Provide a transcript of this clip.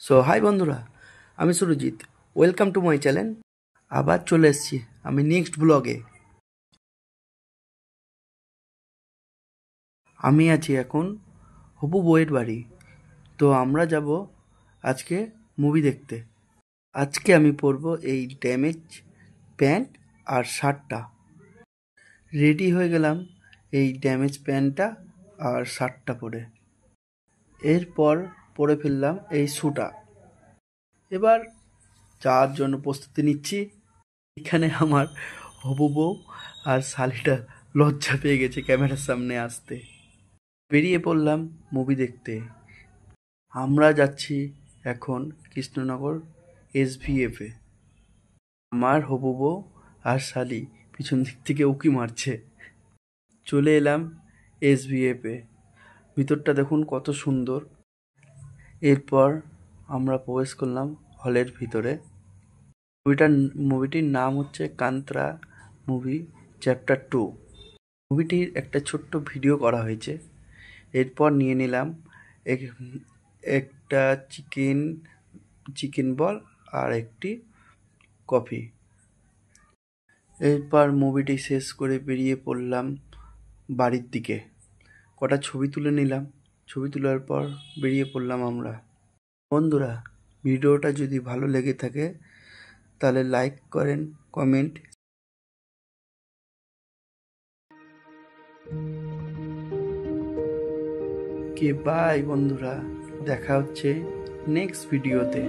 So high বন্ধুরা, আমি Surajit. Welcome to my channel. আবার চলে এসেছি আমি নেক্সট ব্লগে। আমি আছি এখন হবু বউয়ের বাড়ি। তো আমরা যাব আজকে মুভি দেখতে। আজকে আমি পরবো এই ড্যামেজ প্যান্ট আর শার্টটা। রেডি হয়ে গেলাম এই ড্যামেজ প্যান্টটা আর শার্টটা পরে। এরপর পরে ফেললাম এই শ্যুটা। এবার যাওয়ার জন্য প্রস্তুতি নিচ্ছি। এখানে আমার হবু বউ আর শালিটা লজ্জা পেয়ে গেছে ক্যামেরার সামনে আসতে। বেরিয়ে পড়লাম মুভি দেখতে। আমরা যাচ্ছি এখন কৃষ্ণনগর SVF-এ। আমার হবু বউ আর শালি পিছন দিক থেকে উঁকি মারছে। চলে এলাম SVF-এ। ভিতরটা দেখুন কত সুন্দর। এরপর আমরা প্রবেশ করলাম হলের ভিতরে। মুভিটির নাম হচ্ছে কান্তারা মুভি চ্যাপ্টার 2। মুভিটির একটা ছোট্ট ভিডিও করা হয়েছে। এরপর নিয়ে নিলাম একটা চিকেন বল আর একটি কফি। এরপর মুভিটি শেষ করে বেরিয়ে পড়লাম বাড়ির দিকে। কটা ছবি তুলে নিলাম। ছবি তোলার পর বেরিয়ে পড়লাম আমরা। বন্ধুরা, ভিডিওটা যদি ভালো লেগে থাকে তাহলে লাইক করেন, কমেন্ট। বাই বন্ধুরা, দেখা হচ্ছে নেক্সট ভিডিওতে।